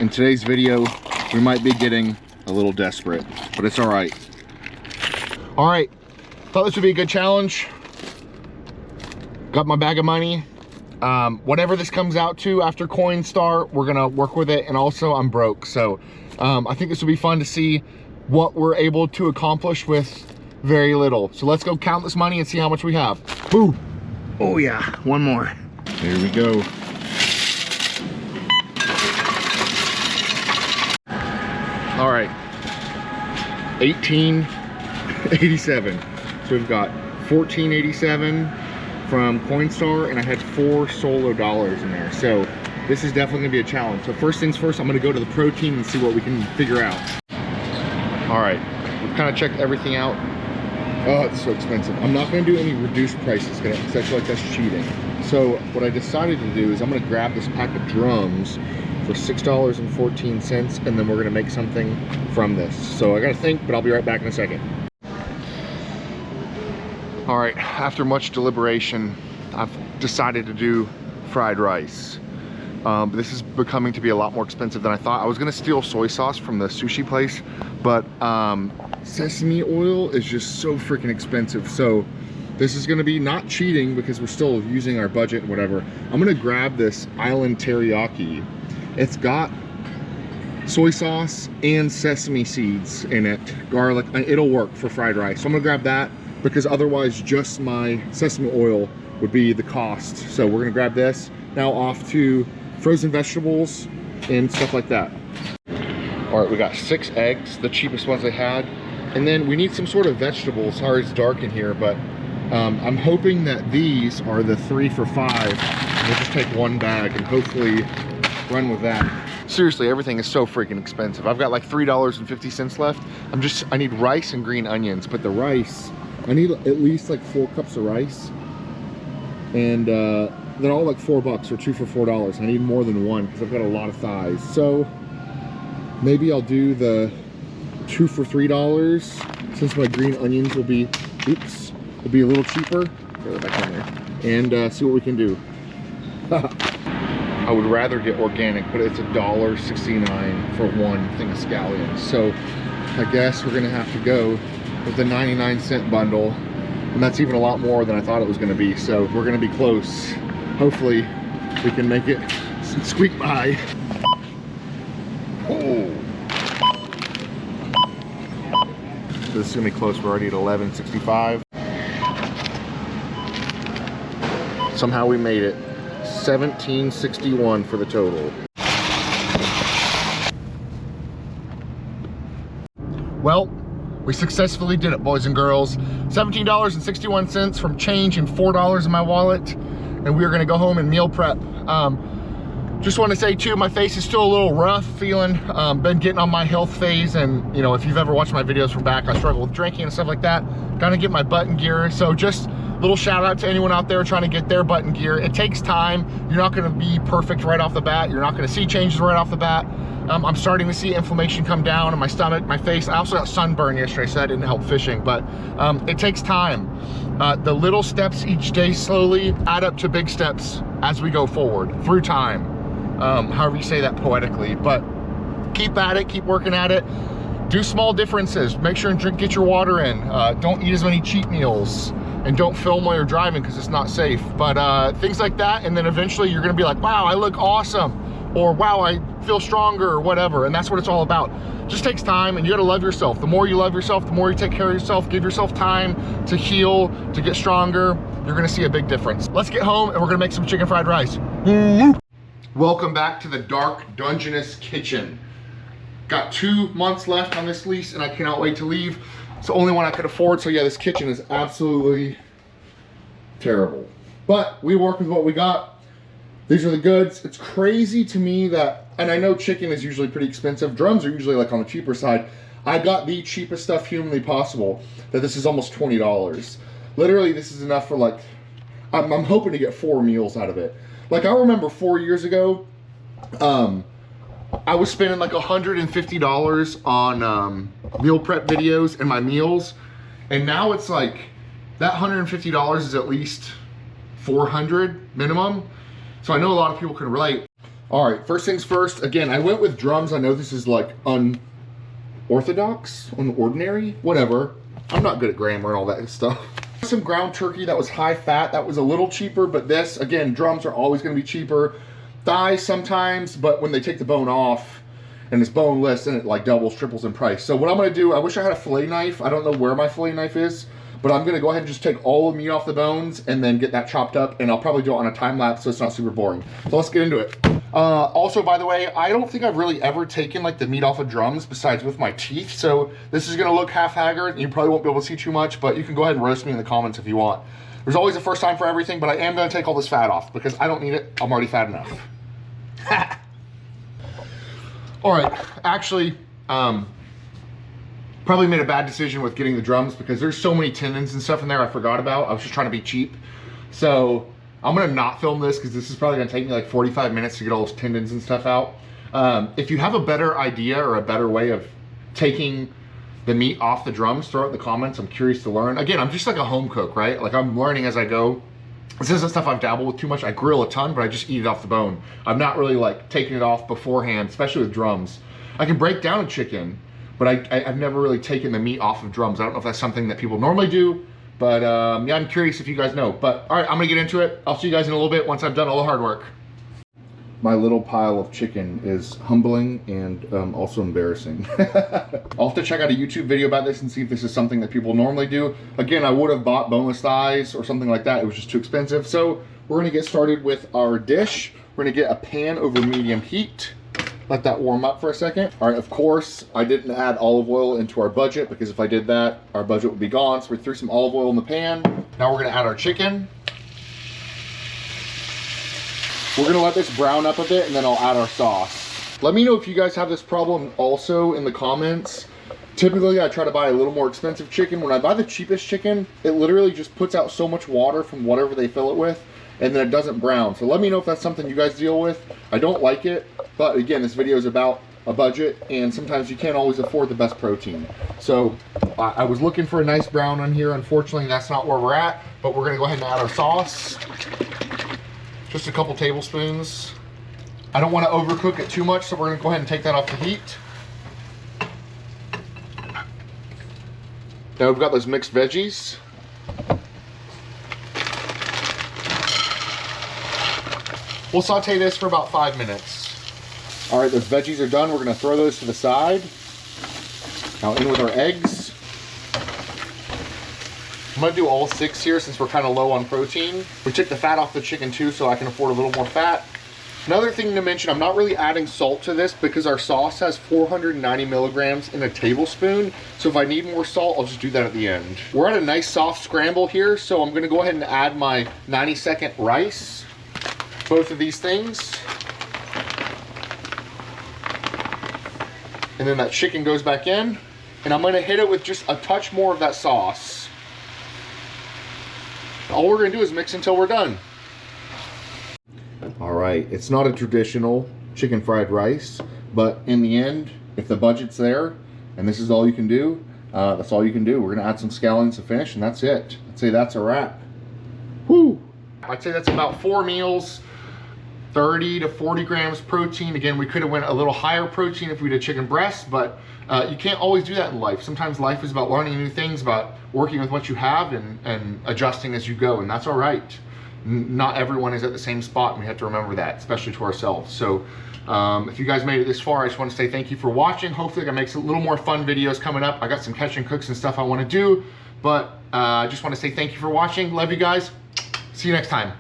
in today's video, we might be getting a little desperate, but it's all right. All right, thought this would be a good challenge. Got my bag of money. Whatever this comes out to after Coinstar, we're gonna work with it. And also I'm broke. So I think this will be fun to see what we're able to accomplish with very little. So let's go count this money and see how much we have. Boom. Oh yeah, one more. There we go. All right, 1887. So we've got 1487 from Coinstar, and I had 4 solo dollars in there. So this is definitely gonna be a challenge. So first things first, I'm gonna go to the pro team and see what we can figure out. All right, we've kind of checked everything out. Oh, it's so expensive. I'm not gonna do any reduced prices because I feel like that's cheating. So what I decided to do is I'm gonna grab this pack of drums for $6.14, and then we're gonna make something from this. So I gotta think, but I'll be right back in a second. All right, after much deliberation, I've decided to do fried rice. This is becoming to be a lot more expensive than I thought. I was gonna steal soy sauce from the sushi place, but sesame oil is just so freaking expensive. So this is gonna be not cheating because we're still using our budget and whatever. I'm gonna grab this Island Teriyaki. It's got soy sauce and sesame seeds in it, garlic. It'll work for fried rice. So I'm gonna grab that because otherwise just my sesame oil would be the cost. So we're gonna grab this. Now off to frozen vegetables and stuff like that. All right, we got 6 eggs, the cheapest ones they had. And then we need some sort of vegetable. Sorry it's dark in here, but I'm hoping that these are the 3 for $5. We'll just take 1 bag and hopefully run with that. Seriously, everything is so freaking expensive. I've got like $3.50 left. I need rice and green onions, but the rice, I need at least like 4 cups of rice. And they're all like $4 or 2 for $4. I need more than 1 because I've got a lot of thighs. So maybe I'll do the 2 for $3 since my green onions will be, will be a little cheaper. Throw it back in there. And see what we can do. I would rather get organic, but it's $1.69 for 1 thing of scallions. So I guess we're gonna have to go with the 99-cent bundle. And that's even a lot more than I thought it was gonna be. So we're gonna be close. Hopefully we can make it squeak by. Oh. So this is gonna be close. We're already at 11.65. Somehow we made it. 17.61 for the total. Well, we successfully did it, boys and girls. $17.61 from change and $4 in my wallet. And we are gonna go home and meal prep. Just want to say too, my face is still a little rough feeling. Been getting on my health phase, and you know, if you've ever watched my videos from back, I struggle with drinking and stuff like that. Gotta get my butt in gear. So just little shout out to anyone out there trying to get their butt in gear. It takes time. You're not gonna be perfect right off the bat. You're not gonna see changes right off the bat. I'm starting to see inflammation come down in my stomach, my face. I also got sunburn yesterday, so that didn't help fishing, but it takes time. The little steps each day slowly add up to big steps as we go forward through time. However you say that poetically, but keep at it, keep working at it. Do small differences. Make sure and get your water in. Don't eat as many cheat meals. And don't film while you're driving because it's not safe. But things like that, and then eventually you're gonna be like, wow, I look awesome. Or wow, I feel stronger, or whatever. And that's what it's all about. Just takes time, and you gotta love yourself. The more you love yourself, the more you take care of yourself, give yourself time to heal, to get stronger, you're gonna see a big difference. Let's get home and we're gonna make some chicken fried rice. Welcome back to the dark, dungeness kitchen. Got 2 months left on this lease and I cannot wait to leave. It's the only one I could afford, so yeah, this kitchen is absolutely terrible. But we work with what we got. These are the goods. It's crazy to me that, and I know chicken is usually pretty expensive. Drums are usually like on the cheaper side. I got the cheapest stuff humanly possible, that this is almost $20. Literally, this is enough for like, I'm hoping to get 4 meals out of it. Like I remember 4 years ago, I was spending like $150 on meal prep videos and my meals, and now it's like that $150 is at least $400 minimum. So I know a lot of people can relate. All right, first things first. Again, I went with drums. I know this is like unorthodox, unordinary, whatever. I'm not good at grammar and all that stuff. Some ground turkey that was high fat. That was a little cheaper, but this, again, drums are always gonna be cheaper. Thighs sometimes, but when they take the bone off and it's boneless, then it like doubles, triples in price. So what I'm gonna do, I wish I had a fillet knife. I don't know where my fillet knife is, but I'm gonna go ahead and just take all the meat off the bones and then get that chopped up, and I'll probably do it on a time lapse so it's not super boring. So let's get into it. Also, by the way, I don't think I've really ever taken like the meat off of drums besides with my teeth. So this is gonna look half haggard and you probably won't be able to see too much, but you can go ahead and roast me in the comments if you want. There's always a first time for everything, but I am gonna take all this fat off because I don't need it. I'm already fat enough. All right, actually, probably made a bad decision with getting the drums because there's so many tendons and stuff in there I forgot about. I was just trying to be cheap. So I'm gonna not film this because this is probably gonna take me like 45 minutes to get all those tendons and stuff out. If you have a better idea or a better way of taking the meat off the drums, throw it in the comments. I'm curious to learn. Again, I'm just like a home cook, right? Like I'm learning as I go. This isn't stuff I've dabbled with too much. I grill a ton, but I just eat it off the bone. I'm not really like taking it off beforehand, especially with drums. I can break down a chicken, but I've never really taken the meat off of drums. I don't know if that's something that people normally do, but yeah, I'm curious if you guys know. But all right, I'm gonna get into it. I'll see you guys in a little bit once I've done all the hard work. My little pile of chicken is humbling and also embarrassing. I'll have to check out a YouTube video about this and see if this is something that people normally do. Again, I would have bought boneless thighs or something like that. It was just too expensive. So we're gonna get started with our dish. We're gonna get a pan over medium heat. Let that warm up for a second. All right, of course, I didn't add olive oil into our budget because if I did that, our budget would be gone. So we threw some olive oil in the pan. Now we're gonna add our chicken. We're gonna let this brown up a bit and then I'll add our sauce. Let me know if you guys have this problem also in the comments. Typically, I try to buy a little more expensive chicken. When I buy the cheapest chicken, it literally just puts out so much water from whatever they fill it with, and then it doesn't brown. So let me know if that's something you guys deal with. I don't like it, but again, this video is about a budget, and sometimes you can't always afford the best protein. So I was looking for a nice brown on here. Unfortunately, that's not where we're at, but we're gonna go ahead and add our sauce. Just a couple tablespoons. I don't want to overcook it too much, so we're gonna go ahead and take that off the heat. Now we've got those mixed veggies. We'll saute this for about 5 minutes. All right, those veggies are done. We're gonna throw those to the side. Now in with our eggs. I'm gonna do all 6 here since we're kind of low on protein. We took the fat off the chicken too, so I can afford a little more fat. Another thing to mention, I'm not really adding salt to this because our sauce has 490 milligrams in a tablespoon. So if I need more salt, I'll just do that at the end. We're at a nice soft scramble here, so I'm gonna go ahead and add my 90-second rice. Both of these things. And then that chicken goes back in. And I'm gonna hit it with just a touch more of that sauce. All we're gonna do is mix until we're done. All right, it's not a traditional chicken fried rice, but in the end, if the budget's there and this is all you can do, that's all you can do. We're gonna add some scallions to finish and that's it. I'd say that's a wrap. Whew. I'd say that's about 4 meals, 30 to 40 grams protein. Again, we could have went a little higher protein if we did chicken breast, but you can't always do that in life. Sometimes life is about learning new things, about working with what you have and adjusting as you go, and that's all right. Not everyone is at the same spot, and we have to remember that, especially to ourselves. So if you guys made it this far, I just want to say thank you for watching. Hopefully I can make some little more fun videos coming up. I got some catch and cooks and stuff I want to do, but I just want to say thank you for watching. Love you guys. See you next time.